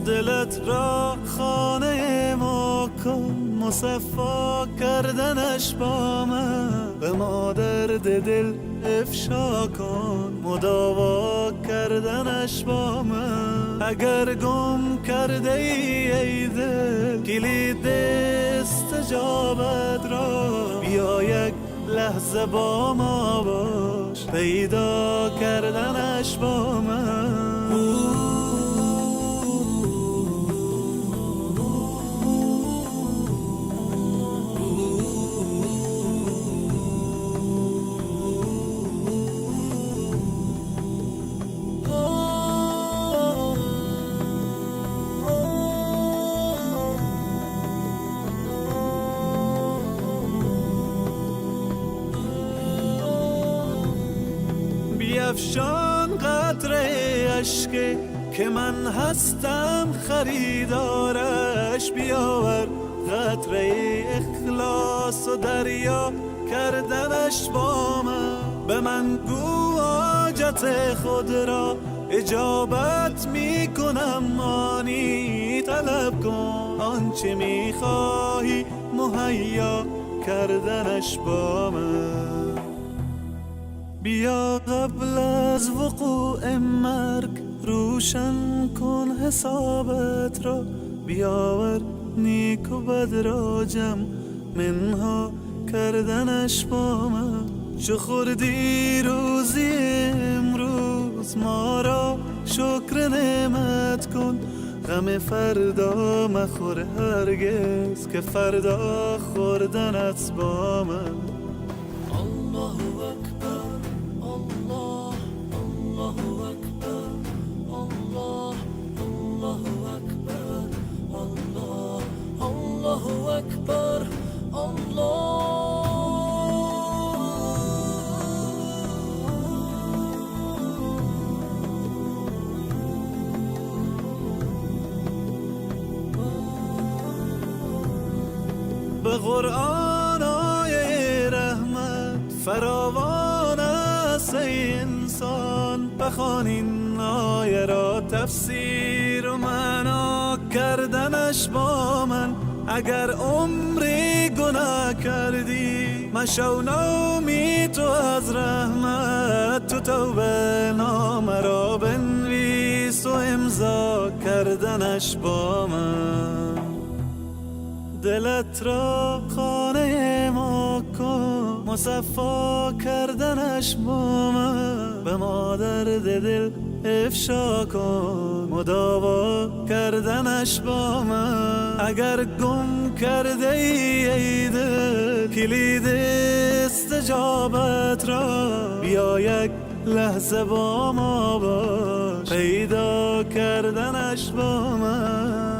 دلت را خانه ما کن، مصفا کردنش با من. به ما درد دل افشا کن، مداوا کردنش با من. اگر گم کرده ای دل کلید استجابت را، بیا یک لحظه با ما باش، پیدا کردنش با من. بیفشان قطره اشک که من هستم خریدارش، بیاور قطره اخلاص و دریا کردنش با من. به من گو حاجت خود را اجابت می کنم، آنی طلب کن آنچه می خواهی مهیا کردنش با من. بیا قبل از وقوع مرگ روشن کن حسابت را، بیاور نیک و بد را جمع منها کردنش با من. چو خوردی روزی امروز ما را شکر نعمت کن، غم فردا مخور هرگز که فردا خوردنت با من. الله اکبر الله، الله اکبر الله، الله اکبر الله، الله اکبر الله. به قرآن آیه رحمت فراوان است ای انسان، بخوان این آیه را تفسیر و معنا کردنش با من. اگر عمری گناه کردی مشو نومی تو از رحمت، تو توبه نامه را بنویس و امضا کردنش با من. دلت را خانه ما کن، مصفا کردنش با من. به ما درد دل افشا کن، مداوا کردنش با من. اگر گم کرده ای دل کلید استجابت را، بیا یک لحظه با ما باش، پیدا کردنش با من.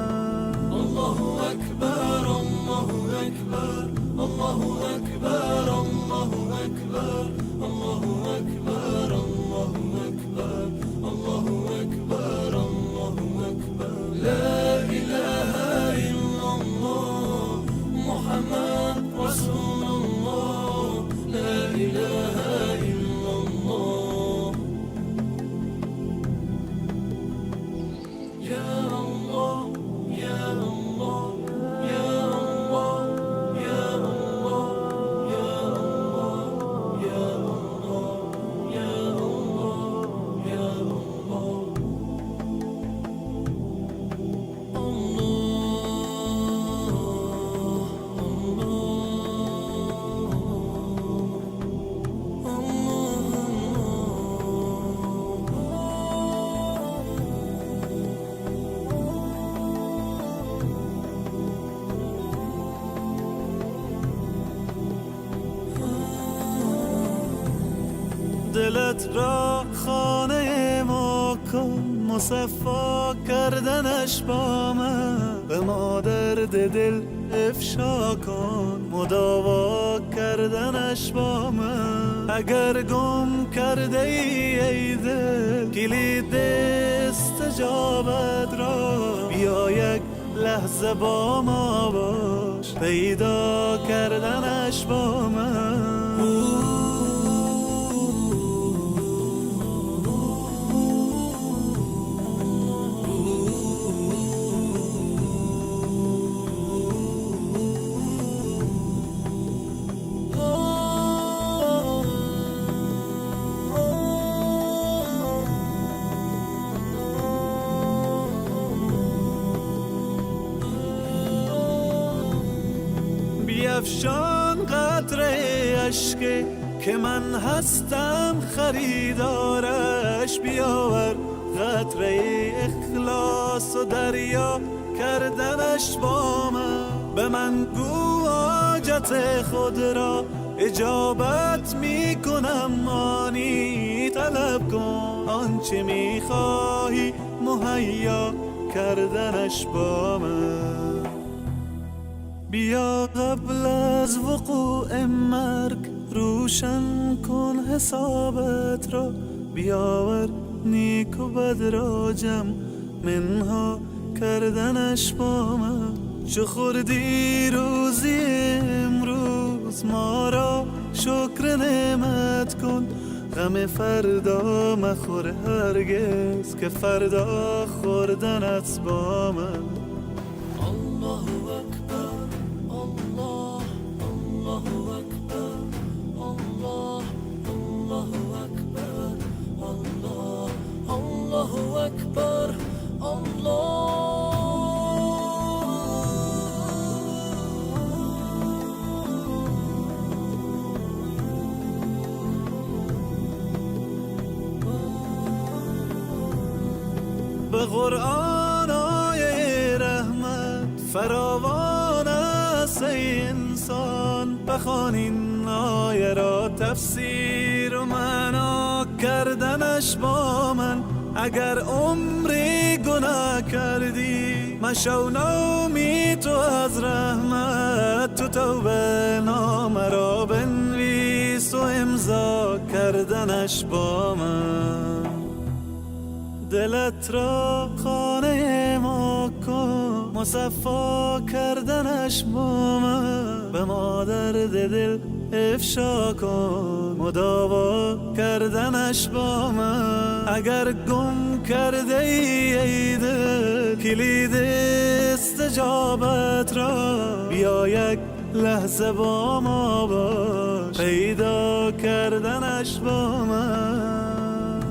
الله اکبر الله اکبر الله اکبر الله اکبر الله اکبر الله اکبر الله اکبر الله اکبر. لا اله الا الله محمد رسول الله، لا اله الا الله. یا الله یا الله یا الله یا الله یا الله یا الله یا الله یا دلت را خانه ما کن، مصفا کردنش با من. به ما درد دل افشا کن، مداوا کردنش با من. اگر گم کرده ای دل کلید استجابت را، بیا یک لحظه با ما باش، پیدا کردنش با من. بیفشان قطره اشک که من هستم خریدارش، بیاور قطره اخلاص و دریا کردنش با من. به من گو حاجت خود را اجابت می کنم، آنی طلب کن آنچه می خواهی مهیا کردنش با من. بیا قبل از وقوع مرگ روشن کن حسابت را، بیاور نیک و بد را جمع منها کردنش با من. چو خوردی روزی امروز ما را شکر نعمت کن، غم فردا مخور هرگز که فردا خوردنت با من. الله اکبر الله الله اکبر الله الله اکبر الله الله اکبر الله. به قرآن آیه رحمت فراوان است ای انسان، بخوان این آیه را تفسیر و معنا کردنش با من. اگر عمری گناه کردی مشو نومی تو از رحمت، تو توبه نامه را بنویس و امضا کردنش با من. دلت را خانه ما کن مصفا کردنش با من، به مادر دل افشا کن مداوا کردنش با من. اگر گم کرده ای دل کلید استجابت را، بیا یک لحظه با ما باش پیدا کردنش با من.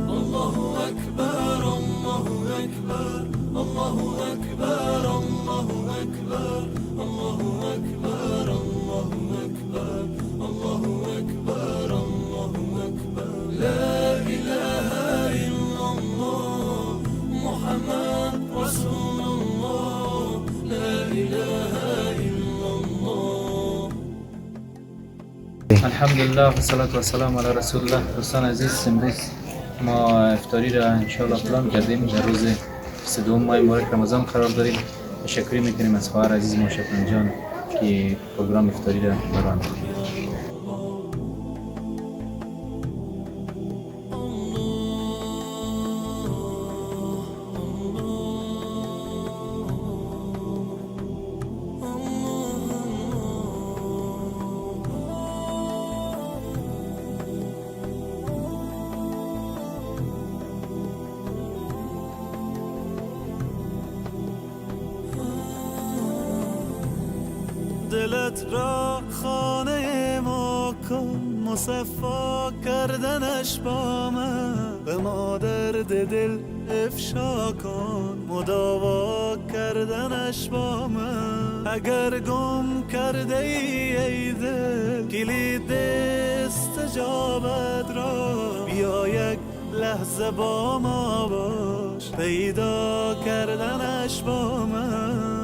الله اکبر الله اکبر الله اکبر الله اکبر الله اکبر الله اکبر الله اکبر الله اکبر. لا اله الا الله محمد رسول الله، لا اله الا الله. الحمدلله و صلات و سلام علی رسول الله. دوستان عزیز، امروز ما افطاری را انشاءالله پلان کردیم، در روز 22 ماه مبارک رمضان قرار داریم. تشکر میکنیم از خواهر عزیز ما شفرن جان که پروگرام افطاری را بران دلت را خانه ما کن مصفا کردنش با من، به مادر دل افشا کن مداوا کردنش با من. اگر گم کرده ای دل کلید استجابت را، بیا یک لحظه با ما باش پیدا کردنش با من.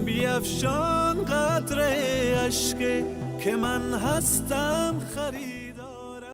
بیفشان قطره اشک که من هستم خرید